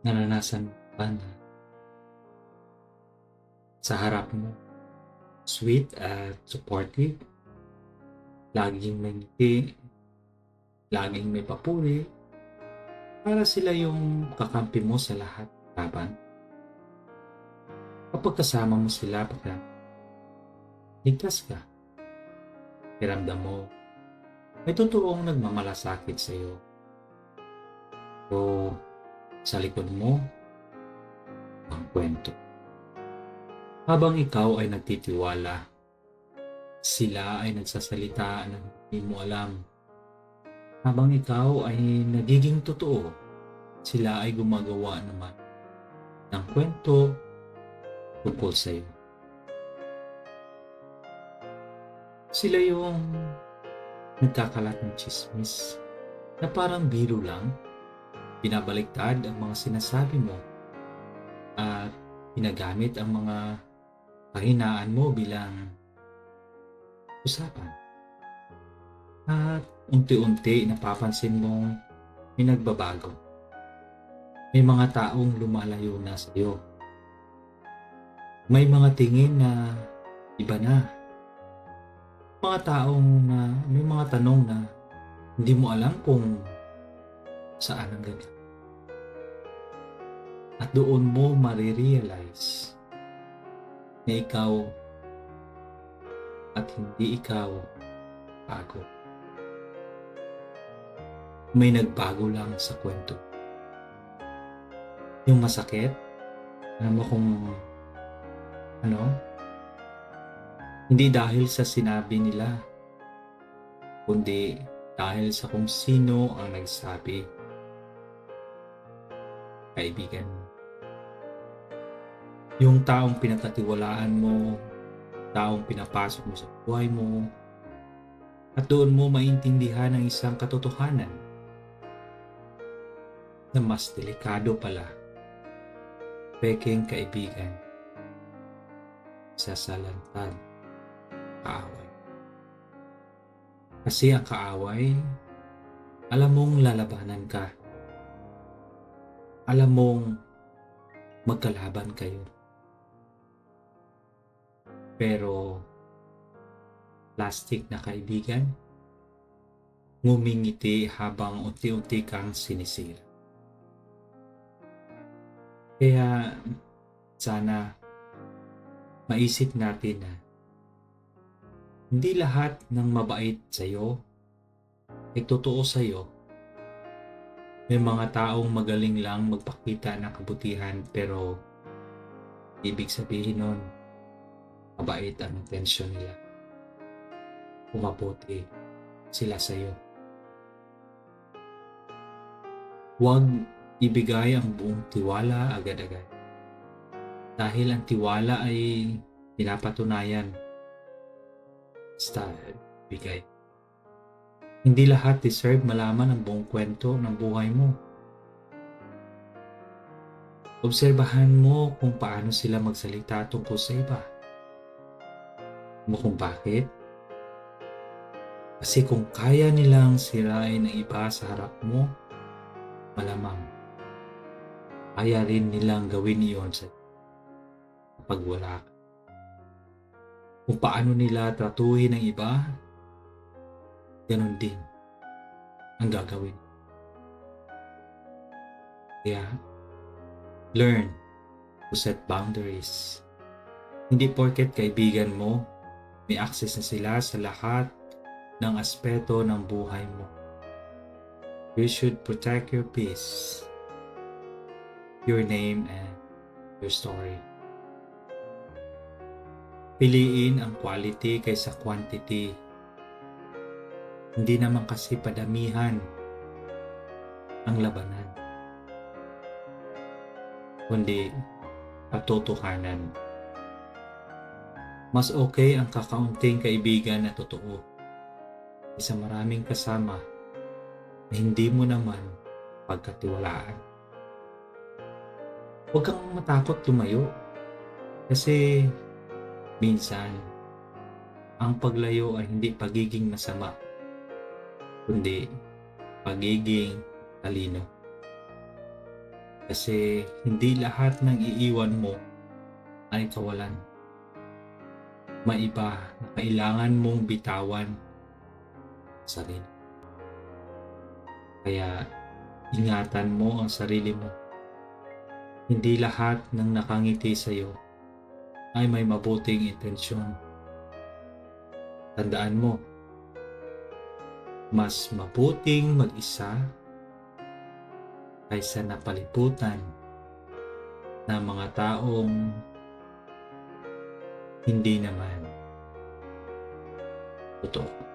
Naranasan mo ba na sa harap mo, sweet at supportive, laging may ngiti, laging may papuri, para sila yung kakampi mo sa lahat laban? Kapag kasama mo sila, baka ligtas ka. Iramdam mo, may totoong nagmamalasakit sa iyo. O sa likod mo, ang kwento. Habang ikaw ay nagtitiwala, sila ay nagsasalita ng hindi mo alam. Habang ikaw ay nagiging totoo, sila ay gumagawa naman ng kwento tungkol sa iyo. Sila yung nagkakalat ng chismis na parang biro lang, binabaliktad ang mga sinasabi mo at ginagamit ang mga kahinaan mo bilang usapan. At unti-unti napapansin mong may nagbabago. May mga taong lumalayo na sa iyo. May mga tingin na iba na. Mga taong na may mga tanong na hindi mo alam kung saan ang galing. At doon mo marirealize na ikaw at hindi ikaw bago. May nagbago lang sa kwento. Yung masakit, alam mo kung hindi dahil sa sinabi nila, kundi dahil sa kung sino ang nagsabi. Kaibigan mo. Yung taong pinagkatiwalaan mo, taong pinapasok mo sa buhay mo, at doon mo maintindihan ang isang katotohanan na mas delikado pala, peking kaibigan, sasalantad, kaaway. Kasi ang kaaway, alam mong lalabanan ka. Alam mong magkalaban kayo. Pero plastic na kaibigan, ngumingiti habang unti-unti kang sinisira. Kaya sana maisip natin na hindi lahat ng mabait sa'yo ay totoo sa'yo. May mga taong magaling lang magpakita ng kabutihan pero ibig sabihin nun, mabait ang intensyon nila. Mabuti sila sa'yo. Huwag ibigay ang buong tiwala agad-agad. Dahil ang tiwala ay pinapatunayan. Basta bigay. Hindi lahat deserve malaman ang buong kwento ng buhay mo. Obserbahan mo kung paano sila magsalita tungkol sa iba. Mo kung bakit? Kasi kung kaya nilang sirain ang iba sa harap mo, malamang kaya rin nilang gawin iyon sa kapag wala ka. Kung paano nila tratuhin ang iba, ganun din ang gagawin. Kaya, learn to set boundaries. Hindi porket kaibigan mo, may access na sila sa lahat ng aspeto ng buhay mo. You should protect your peace, your name, and your story. Piliin ang quality kaysa quantity. Hindi naman kasi padamihan ang labanan, kundi katotohanan. Mas okay ang kakaunting kaibigan na totoo kaysa maraming kasama na hindi mo naman pagkatiwalaan. Huwag kang matakot lumayo kasi minsan ang paglayo ay hindi pagiging masama, kundi pagiging talino. Kasi hindi lahat ng iiwan mo ay kawalan. May iba na kailangan mong bitawan sa sarili. Kaya ingatan mo ang sarili mo. Hindi lahat ng nakangiti sa iyo ay may mabuting intensyon. Tandaan mo, mas mabuting mag-isa kaysa napalibutan ng mga taong hindi naman totoo.